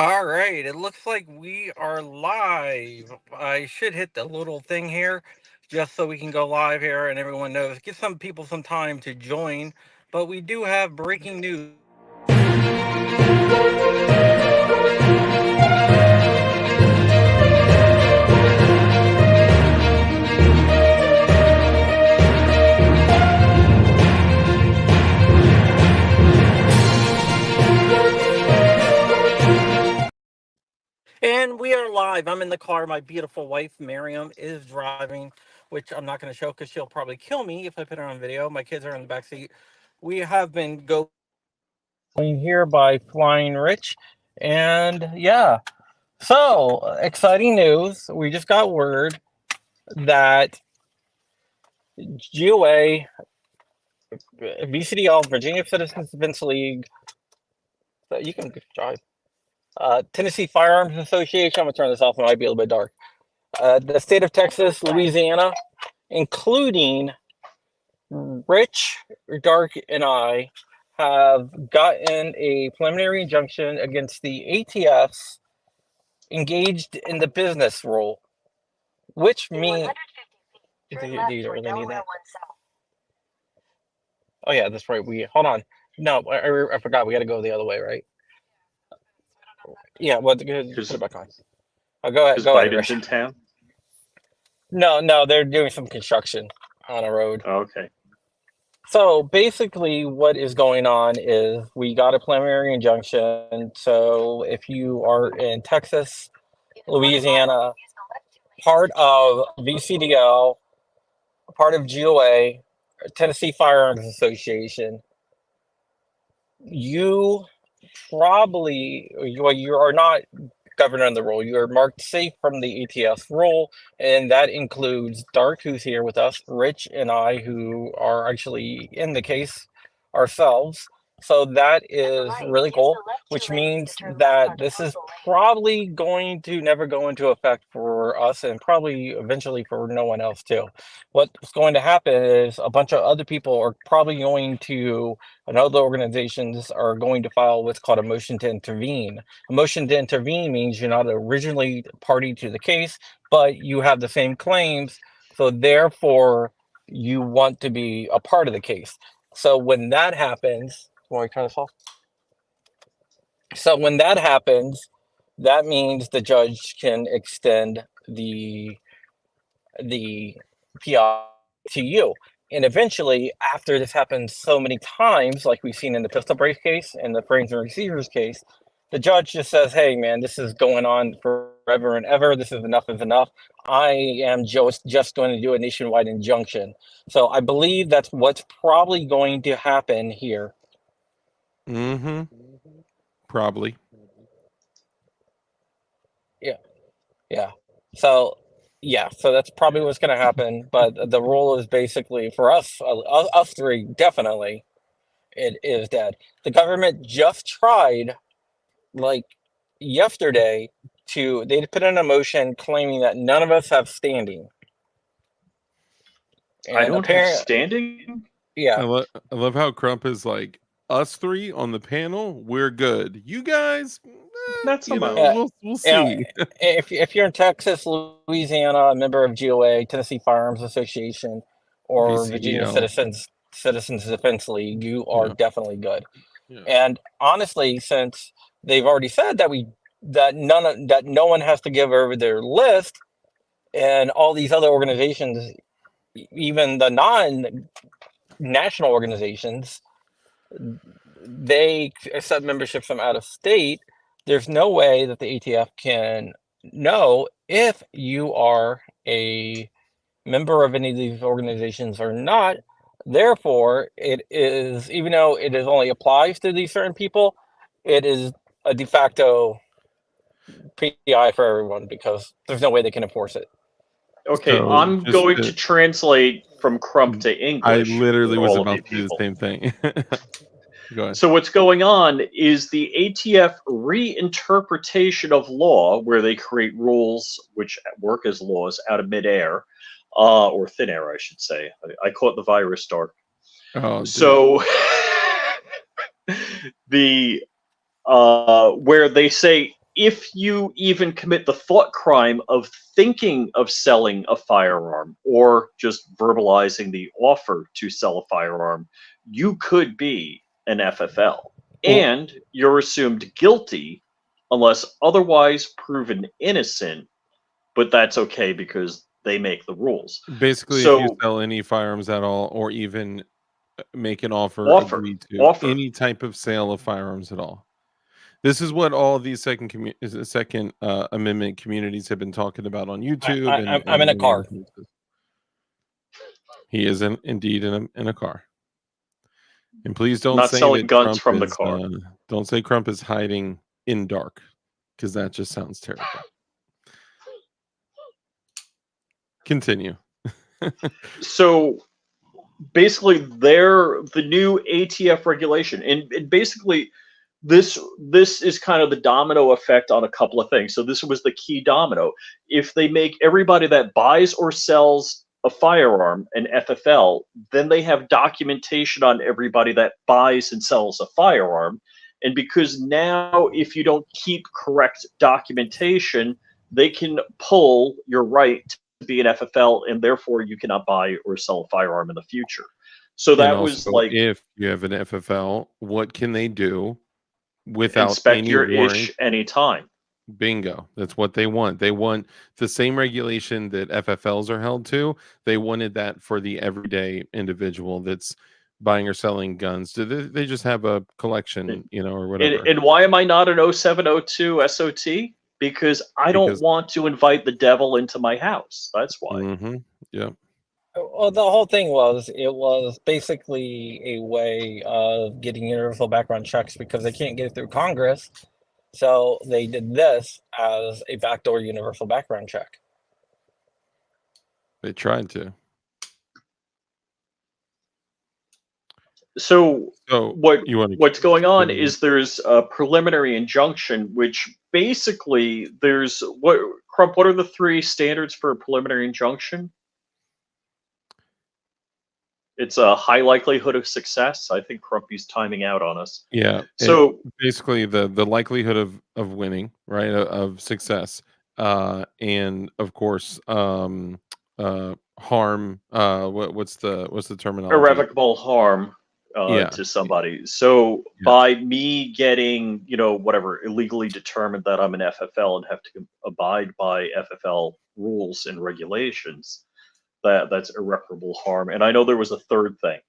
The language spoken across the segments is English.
All right, it looks like we are live. I should hit the little thing here just so we can go live here and everyone knows. Give some people some time to join, but we do have breaking news. And we are live. I'm in the car. My beautiful wife, Miriam, is driving, which I'm not going to show because she'll probably kill me if I put her on video. My kids are in the back seat. We have been going here by Flying Rich. And yeah, so exciting news. We just got word that GOA, VCDL, Virginia Citizens Defense League, you can drive. Tennessee Firearms Association. I'm going to turn this off. It might be a little bit dark. The state of Texas, Louisiana, including Rich, Dark, and I, have gotten a preliminary injunction against the ATFs engaged in the business rule, which means. Do you really need that? Oh yeah, that's right. We hold on. No, I forgot. We got to go the other way, right? Yeah. Well, put it back on. Oh, go ahead. Because Go ahead, Biden's Rich. in town? No, they're doing some construction on a road. Oh, okay. So basically, what is going on is we got a preliminary injunction. So if you are in Texas, Louisiana, part of VCDL, part of GOA, Tennessee Firearms Association, you probably, well, you are not governed under the rule. You are marked safe from the ATF rule, and that includes Dark, who's here with us, Rich, and I, who are actually in the case ourselves. So that is really cool, which means that this is probably going to never go into effect for us and probably eventually for no one else too. What's going to happen is a bunch of other people are probably going to, and other organizations are going to file what's called a motion to intervene. A motion to intervene means you're not originally party to the case, but you have the same claims. So therefore, you want to be a part of the case. So when that happens, want to turn this off? So when that happens, that means the judge can extend the PI to you. And eventually, after this happens so many times, like we've seen in the pistol brace case and the frames and receivers case, the judge just says, hey, man, this is going on forever and ever. This is enough. I am just going to do a nationwide injunction. So I believe that's what's probably going to happen here. Mm-hmm. Probably. Yeah. So that's probably what's going to happen. But the rule is basically for us three, definitely, it is dead. The government just tried, like yesterday, they put in a motion claiming that none of us have standing. And I don't have standing? Yeah. I love how Crump is like, us three on the panel, we're good. You guys, that's we'll see. If you're in Texas, Louisiana, a member of GOA, Tennessee Firearms Association, or VCDL. Virginia Citizens Defense League, you are definitely good. Yeah. And honestly, since they've already said that no one has to give over their list, and all these other organizations, even the non-national organizations, they accept membership from out of state. There's no way that the ATF can know if you are a member of any of these organizations or not. Therefore, it is, even though it is only applies to these certain people, it is a de facto PI for everyone because there's no way they can enforce it. Okay, so I'm going to translate from Crump to English. I literally was about to do the same thing. Go ahead. So what's going on is the ATF reinterpretation of law, where they create rules which work as laws out of midair, or thin air, I should say. I caught the virus, Dark. Oh, so the where they say if you even commit the thought crime of thinking of selling a firearm or just verbalizing the offer to sell a firearm, you could be an FFL. And you're assumed guilty unless otherwise proven innocent, but that's okay because they make the rules. Basically, if you So, sell any firearms at all, or even make an offer, offer, agree to offer. any type of sale of firearms at all. This is what all these second amendment communities have been talking about on YouTube I'm and in a many other car. places. He is indeed in a car. And please don't Not say selling that guns Trump from the is car. don't say Trump is hiding in dark, because that just sounds terrible. Continue. So basically, the new ATF regulation, and basically this is kind of the domino effect on a couple of things. So this was the key domino. If they make everybody that buys or sells a firearm an FFL, then they have documentation on everybody that buys and sells a firearm. And because now, if you don't keep correct documentation, they can pull your right to be an FFL, and therefore you cannot buy or sell a firearm in the future. So And that was also, like, if you have an FFL, what can they do without inspect any your warrant? ish anytime. Bingo. That's what they want. They want the same regulation that FFLs are held to. They wanted that for the everyday individual that's buying or selling guns. Do they just have a collection, or whatever? And why am I not an 0702 SOT? Because I don't Because want to invite the devil into my house. That's why. yeah. Well, the whole thing was it was basically a way of getting universal background checks because they can't get it through Congress. So they did this as a backdoor universal background check. They tried to. So what's going on continue? is there's a preliminary injunction, which basically there's Crump. What are the three standards for a preliminary injunction? It's a high likelihood of success. I think Crumpy's timing out on us. Yeah. So basically the likelihood of winning, right, of success, and of course, harm. What's the terminology? irrevocable harm Yeah. to somebody. So Yeah. by me getting, whatever, illegally determined that I'm an FFL and have to abide by FFL rules and regulations, that's irreparable harm. And I know there was a third thing.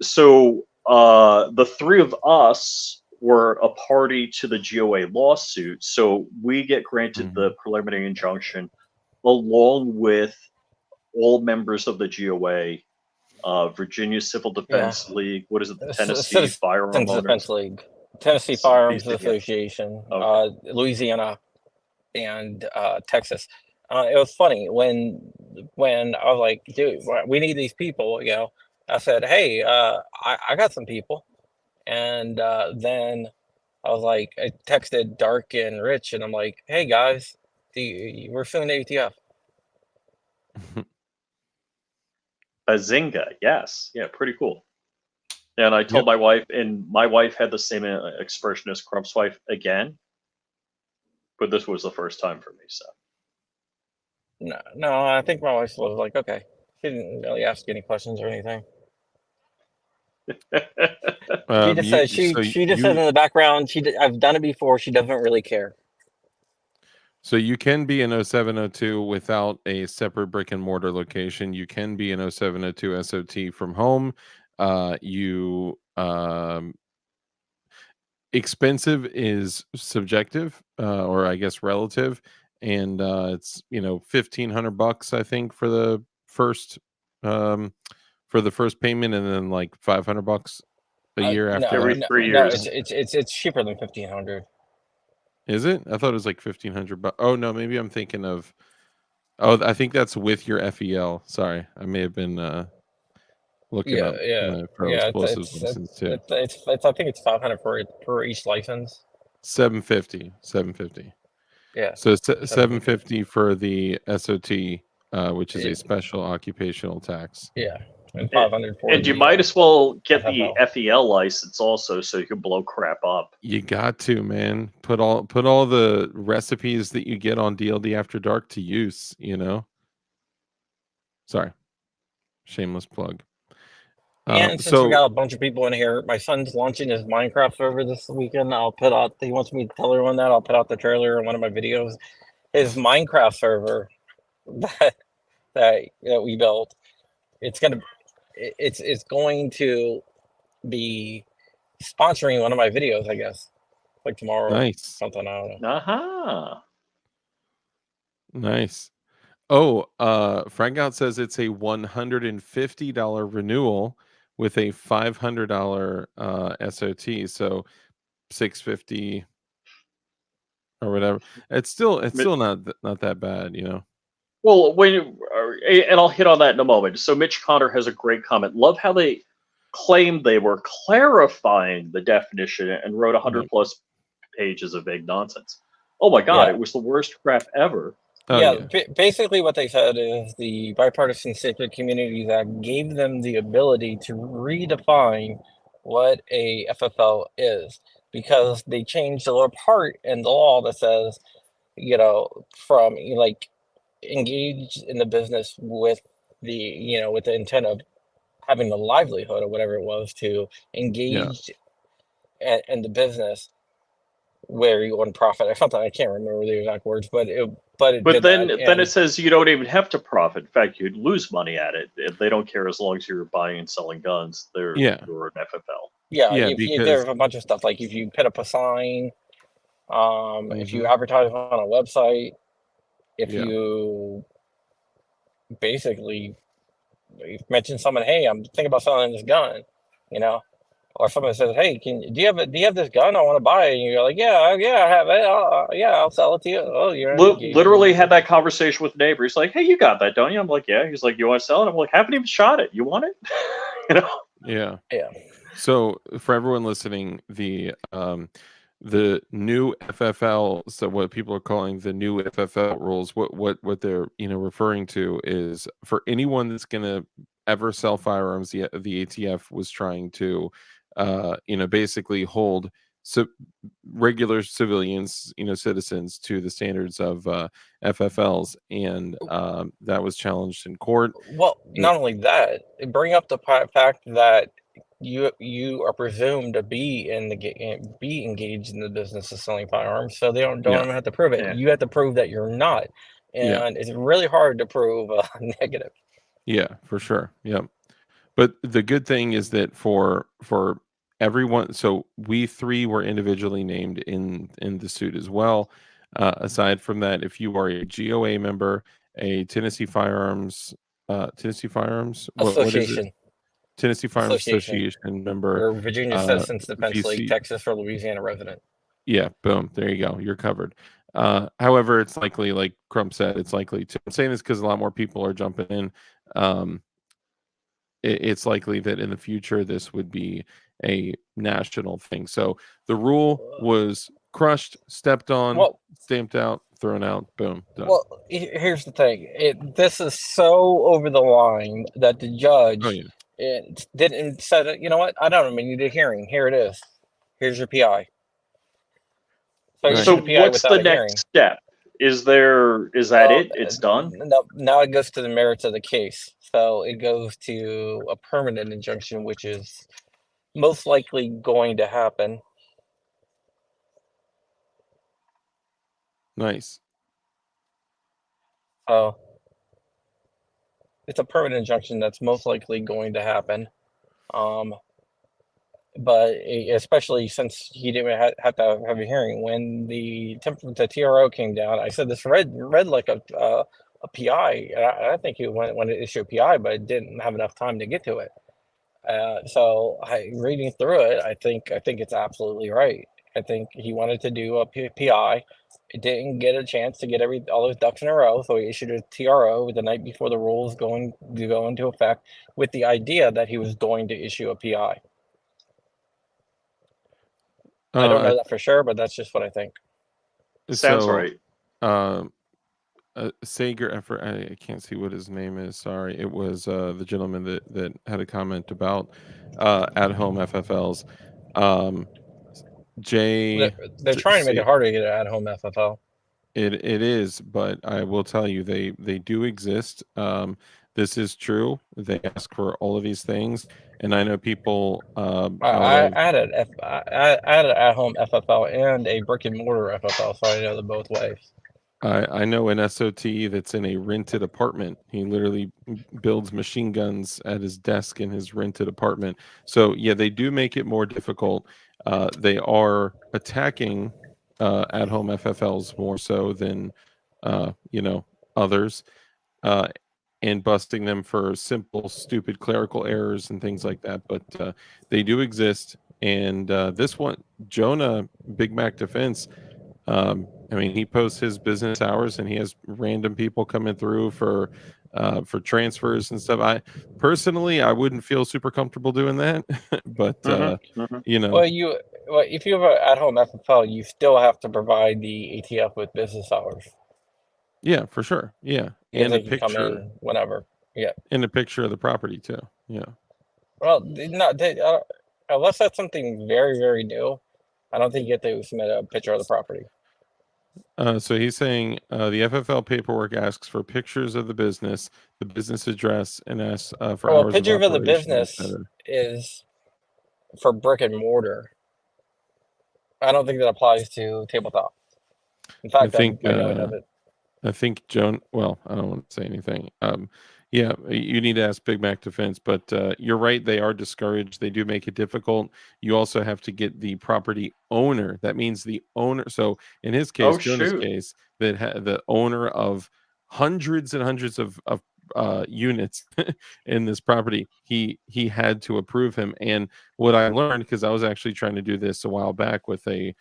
So the three of us were a party to the GOA lawsuit. So we get granted the preliminary injunction along with all members of the GOA, Virginia Civil Defense League. What is it? The Tennessee Firearm Owners Defense League, Tennessee Firearms yeah. Association, Okay. Louisiana, and Texas. It was funny when I was like, dude, we need these people. I said, hey, I got some people, and then I was like, I texted Dark and Rich, and I'm like, hey guys, we're suing the ATF. Bazinga, yes. Yeah, pretty cool. And I told my wife, and my wife had the same expression as Crump's wife again, but this was the first time for me, so. No, I think my wife was like, okay. She didn't really ask any questions or anything. She just said she just said in the background, I've done it before. She doesn't really care. So you can be an 0702 without a separate brick and mortar location. You can be an 0702 SOT from home. Expensive is subjective, or I guess relative, and it's $1,500 I think for the first payment, and then like $500 a year after every that. 3 years. No, it's cheaper than 1,500. Is it? I thought it was like $1,500. Oh no, maybe I'm thinking of. Oh, I think that's with your FEL. Sorry, I may have been looking up for explosives license too. It's I think it's 500 for each license. 750. Yeah. So 750 for the SOT, which is a special occupational tax. Yeah. and 500 for And you the might as well get FFL. the FEL license also, so you can blow crap up. You got to, man. Put all the recipes that you get on DLD After Dark to use, you know. Sorry. Shameless plug. And since we So got a bunch of people in here, my son's launching his Minecraft server this weekend. I'll put out. He wants me to tell everyone that. I'll put out the trailer in one of my videos. His Minecraft server that we built. It's going to be sponsoring one of my videos, I guess, like tomorrow. nice. Something, I don't know. Aha. Nice. Oh, Frank Out says it's a $150 renewal with a $500 SOT, so $650 or whatever. It's still not that bad, you know. Well, and I'll hit on that in a moment. So Mitch Connor has a great comment. Love how they claimed they were clarifying the definition and wrote 100 plus pages of vague nonsense. Oh my God, Yeah. it was the worst crap ever. Oh, yeah, basically what they said is the Bipartisan Sacred Communities Act gave them the ability to redefine what a FFL is, because they changed a little part in the law that says, from like engage in the business with with the intent of having a livelihood or whatever it was, to engage in the business where you want profit or something. I can't remember the exact words, but it But did then, that. then it says you don't even have to profit. In fact, you'd lose money at it. They don't care as long as you're buying and selling guns. You're an FFL. Yeah, Yeah, there's because a bunch of stuff, like if you put up a sign, if you Mhm. advertise on a website, if Yeah. you basically mention someone, hey, I'm thinking about selling this gun, or someone says, hey, do you have this gun? I want to buy it. And you're like, yeah, I have it. I'll sell it to you. Oh, you're engaged. Literally had that conversation with neighbor. He's like, hey, you got that, don't you? I'm like, yeah. He's like, you want to sell it? I'm like, haven't even shot it. You want it? Yeah. Yeah. So for everyone listening, the new FFL, so what people are calling the new FFL rules, what they're referring to is, for anyone that's going to ever sell firearms, the ATF was trying to basically hold regular civilians, citizens, to the standards of FFLs, and that was challenged in court. Well, not only that, bring up the fact that you are presumed to be be engaged in the business of selling firearms, so they don't Yeah. even have to prove it. Yeah. You have to prove that you're not, Yeah. and it's really hard to prove a negative. Yeah, for sure. Yeah. But the good thing is that for everyone, so we three were individually named in the suit as well. Aside from that, if you are a GOA member, a Tennessee Firearms, what is it? Association, Tennessee Firearms Association member, or Virginia Citizens Defense League, VC. Texas for Louisiana resident. Yeah, boom. There you go. You're covered. However, it's likely, like Crump said, it's likely to. I'm saying this because a lot more people are jumping in. It's likely that in the future this would be a national thing. So the rule was crushed, stepped on, stamped out, thrown out, boom, done. Well, here's the thing. This is so over the line that the judge didn't said, you know what? I don't need a hearing. Here it is. Here's your PI. So what's the next step? Is that it? It's done? No, now it goes to the merits of the case. So it goes to a permanent injunction, which is most likely going to happen. Nice. Oh, it's a permanent injunction that's most likely going to happen. But especially since he didn't have to have a hearing. When the TRO came down, I said this read like a PI. I think he wanted to issue a PI, but it didn't have enough time to get to it. So reading through it, I think it's absolutely right. I think he wanted to do a PI. It didn't get a chance to get all those ducks in a row, so he issued a TRO the night before the rules going to go into effect, with the idea that he was going to issue a PI. I don't know that for sure, but that's just what I think. Sounds right. Sager effort. I can't see what his name is. Sorry, it was the gentleman that had a comment about at home FFLs. Um, They're, Jay, they're trying to make it harder to get an at-home FFL. it is, but I will tell you they do exist. This is true. They ask for all of these things, and I know people out of I had I had an at-home FFL and a brick and mortar FFL, so I know them both ways. I know an SOT that's in a rented apartment. He literally builds machine guns at his desk in his rented apartment. So yeah, they do make it more difficult. They are attacking at-home FFLs more so than others, uh, and busting them for simple, stupid clerical errors and things like that. But they do exist. And this one, Jonah Big Mac Defense. I mean, he posts his business hours and he has random people coming through for transfers and stuff. I personally, I wouldn't feel super comfortable doing that, but you know, Well, if you have an at-home FFL, you still have to provide the ATF with business hours yeah, for sure, yeah, because and a they can come picture in whenever. Yeah. and a picture of the property too. Yeah. Well, unless that's something very, very new, I don't think you get to submit a picture of the property. So he's saying the FFL paperwork asks for pictures of the business address, and asks for Well, a hours of picture of the operation, business etc. is for brick and mortar. I don't think that applies to tabletop. In I fact, think I know it doesn't. I think Joan. Well, I don't want to say anything. Yeah, you need to ask Big Mac Defense, but you're right. They are discouraged. They do make it difficult. You also have to get the property owner. That means the owner. So in his case, Oh Jonah's shoot. case, the owner of hundreds and hundreds of units in this property, he had to approve him. And what I learned, because I was actually trying to do this a while back with a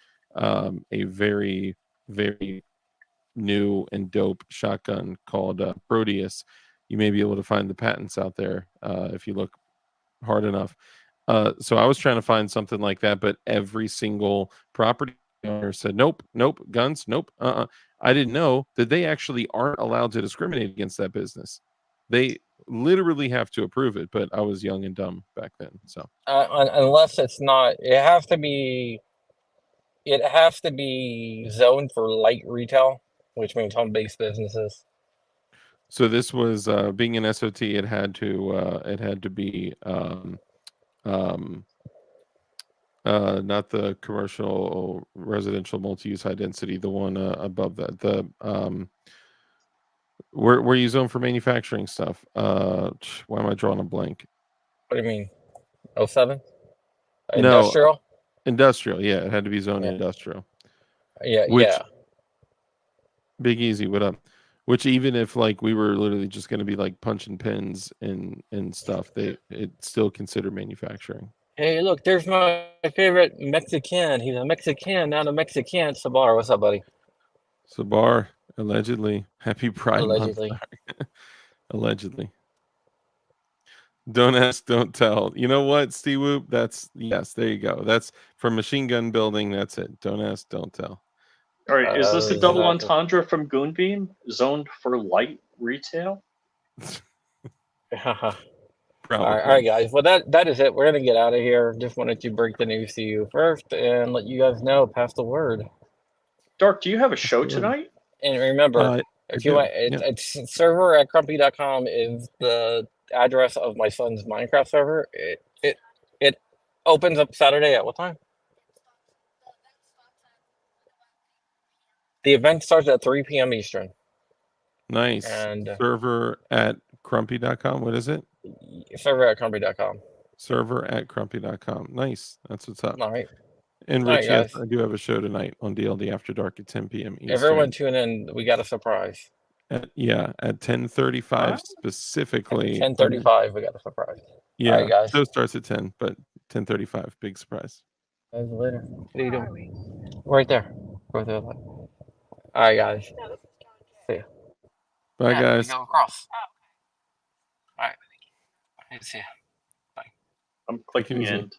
very very new and dope shotgun called Proteus. You may be able to find the patents out there if you look hard enough. So I was trying to find something like that, but every single property owner said, nope, nope, guns, nope. I didn't know that they actually aren't allowed to discriminate against that business. They literally have to approve it, but I was young and dumb back then. So Unless it's not, it has to be zoned for light retail, which means home-based businesses. so this was being an SOT, it had to be um, not the commercial residential multi-use high density, the one above that, the where you zone for manufacturing stuff. Why am I drawing a blank? What do you mean? 07? No, Industrial? industrial. Yeah, it had to be zoned Yeah. industrial. Yeah, Which yeah. Big Easy, what up? Which even if like we were literally just going to be like punching pins and stuff, it still considered manufacturing. Hey, look, there's my favorite Mexican. He's a Mexican, not a Mexican. Sabar, what's up, buddy? Sabar, allegedly. Happy Pride Month. Allegedly. Allegedly. Don't ask, don't tell. You know what, Steve Whoop? Yes, there you go. That's for machine gun building. That's it. Don't ask, don't tell. All right, is this a double Exactly. entendre from Goonbeam? Zoned for light retail? All Probably. right, guys. Well, that is it. We're gonna get out of here. Just wanted to break the news to you first and let you guys know, pass the word. Dark, do you have a show Absolutely. tonight? And remember, I if you do. want, Yeah. it's server at crumpy.com is the address of my son's Minecraft server. It opens up Saturday at what time? The event starts at 3 p.m. Eastern. Nice. And Server at crumpy.com. What is it? server at crumpy.com. Server at crumpy.com. Nice. That's what's up. All right. And All right, Rich, yes, guys. I do have a show tonight on DLD After Dark at 10 p.m. Eastern. Everyone tune in. We got a surprise. At 10:35 specifically. 10:35. We got a surprise. Yeah. All right, guys. Show starts at 10, but 10:35. Big surprise. Guys, later. What are you doing? Right there. Go there. All right, guys. See ya. Bye, guys. You go across. All right. See ya. Bye. I'm clicking Easy. end.